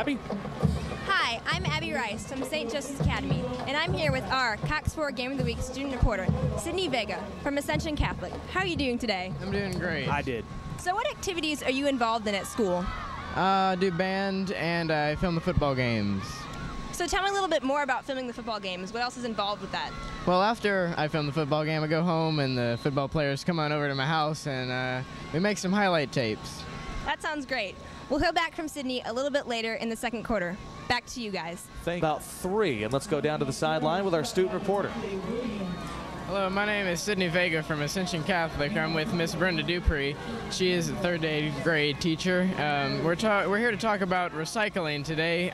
Abby? Hi, I'm Abby Rice from St. Joseph's Academy, and I'm here with our Cox 4 Game of the Week student reporter, Sydney Vega from Ascension Catholic. How are you doing today? I'm doing great. I did. So what activities are you involved in at school? I do band and I film the football games. So tell me a little bit more about filming the football games. What else is involved with that? Well, after I film the football game, I go home and the football players come on over to my house and we make some highlight tapes. That sounds great. We'll hear back from Sydney a little bit later in the second quarter. Back to you guys. About 3, and let's go down to the sideline with our student reporter. Hello, my name is Sydney Vega from Ascension Catholic. I'm with Miss Brenda Dupree. She is a third grade teacher. We're here to talk about recycling today.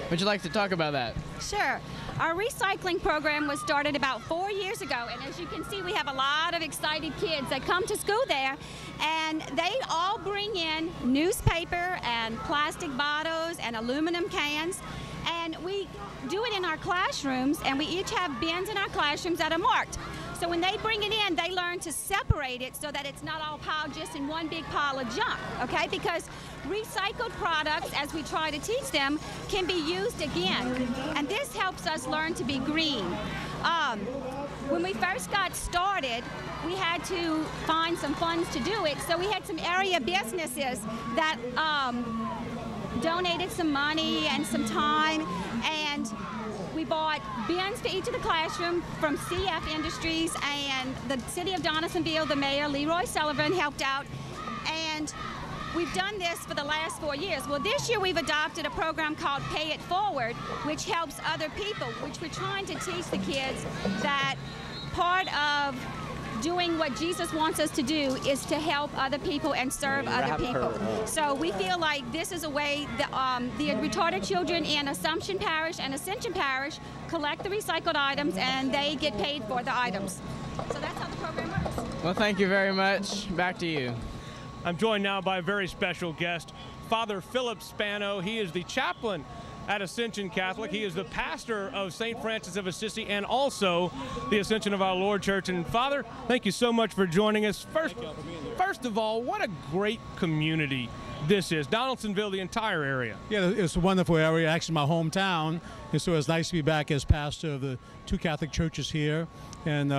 Would you like to talk about that? Sure. Our recycling program was started about 4 years ago, and as you can see, we have a lot of excited kids that come to school there, and they all bring in newspaper and plastic bottles and aluminum cans, and we do it in our classrooms, and we each have bins in our classrooms that are marked. So when they bring it in, they learn to separate it so that it's not all piled just in one big pile of junk, okay? Because recycled products, as we try to teach them, can be used again. And this helps us learn to be green. When we first got started, we had to find some funds to do it. So we had some area businesses that donated some money and some time, and we bought bins for each of the classroom from CF Industries, and the city of Donaldsonville, the mayor, Leroy Sullivan, helped out. And we've done this for the last 4 years. Well, this year we've adopted a program called Pay It Forward, which helps other people, which we're trying to teach the kids that part of doing what Jesus wants us to do is to help other people and serve other people. So we feel like this is a way that the retarded children in Assumption Parish and Ascension Parish collect the recycled items and they get paid for the items. So that's how the program works. Well, thank you very much. Back to you. I'm joined now by a very special guest, Father Philip Spano. He is the chaplain at Ascension Catholic. He is the pastor of St. Francis of Assisi and also the Ascension of Our Lord Church. And Father, thank you so much for joining us. First of all, what a great community this is. Donaldsonville, the entire area. Yeah, it's a wonderful area, actually my hometown, and so it's nice to be back as pastor of the 2 Catholic churches here. And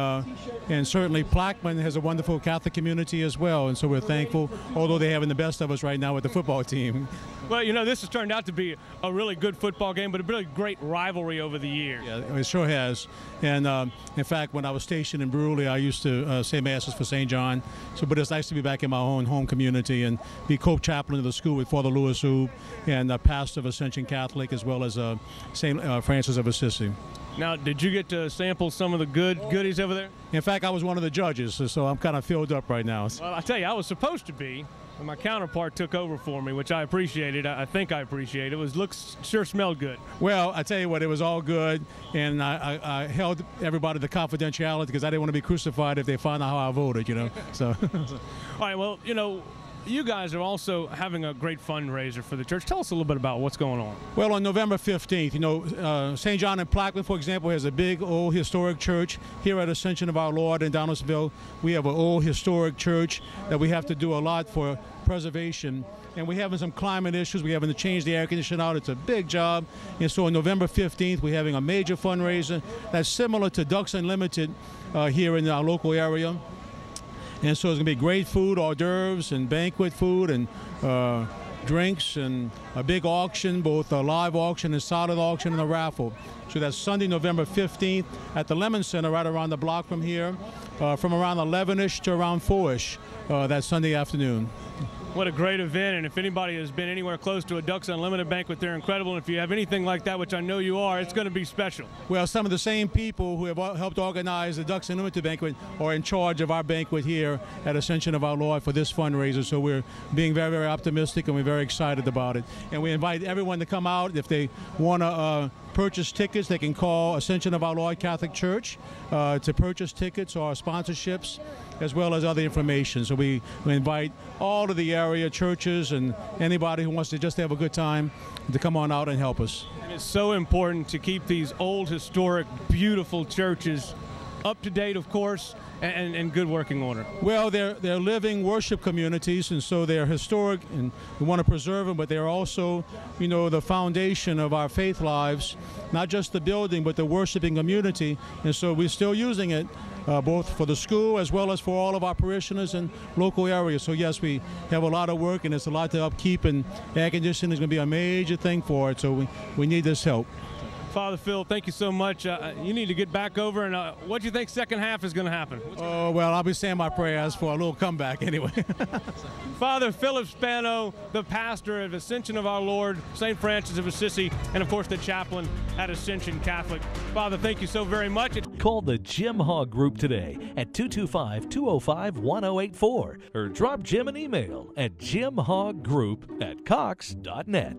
certainly Plaquemine has a wonderful Catholic community as well, and so we're thankful, although they're having the best of us right now with the football team. Well, you know, this has turned out to be a really good football game, but a really great rivalry over the years. Yeah, it sure has. And in fact, when I was stationed in Bruley, I used to say masses for St. John. But it's nice to be back in my own home community and be co-chaplain of the school with Father Louis Hoob and pastor of Ascension Catholic, as well as St. Francis of Assisi. Now, did you get to sample some of the goodies over there? In fact, I was one of the judges, so I'm kind of filled up right now. Well, I tell you, I was supposed to be, and my counterpart took over for me, which I appreciated. I think I appreciate it. Sure smelled good. Well, I tell you what, it was all good, and I held everybody to confidentiality because I didn't want to be crucified if they found out how I voted, you know. So. All right, well, you know, you guys are also having a great fundraiser for the church. Tell us a little bit about what's going on. Well, on November 15th, you know, St. John and Plaquemine, for example, has a big old historic church. Here at Ascension of Our Lord in Donaldsonville, we have an old historic church that we have to do a lot for preservation. And we're having some climate issues. We're having to change the air conditioning out. It's a big job. And so on November 15th, we're having a major fundraiser that's similar to Ducks Unlimited here in our local area. And so it's going to be great food, hors d'oeuvres, and banquet food, and drinks, and a big auction, both a live auction and solid auction, and a raffle. So that's Sunday, November 15th at the Lemon Center, right around the block from here, from around 11-ish to around 4-ish that Sunday afternoon. What a great event, and if anybody has been anywhere close to a Ducks Unlimited banquet, they're incredible. And if you have anything like that, which I know you are, it's going to be special. Well, some of the same people who have helped organize the Ducks Unlimited banquet are in charge of our banquet here at Ascension of Our Lord for this fundraiser, so we're being very, very optimistic, and we're very excited about it. And we invite everyone to come out. If they want to purchase tickets, they can call Ascension of Our Lord Catholic Church to purchase tickets or sponsorships, as well as other information. So we invite all of the area churches and anybody who wants to just have a good time to come on out and help us. And it's so important to keep these old, historic, beautiful churches up to date, of course, and good working order? Well, they're living worship communities, and so they're historic, and we want to preserve them, but they're also, the foundation of our faith lives, not just the building, but the worshiping community. And so we're still using it, both for the school as well as for all of our parishioners in local areas. So yes, we have a lot of work, and it's a lot to upkeep, and air conditioning is going to be a major thing for it, so we need this help. Father Phil, thank you so much. You need to get back over, and what do you think second half is going to happen? Oh, well, I'll be saying my prayers for a little comeback anyway. Father Philip Spano, the pastor of Ascension of Our Lord, St. Francis of Assisi, and of course the chaplain at Ascension Catholic. Father, thank you so very much. Call the Jim Hogg Group today at 225-205-1084 or drop Jim an email at jimhoggroup@cox.net.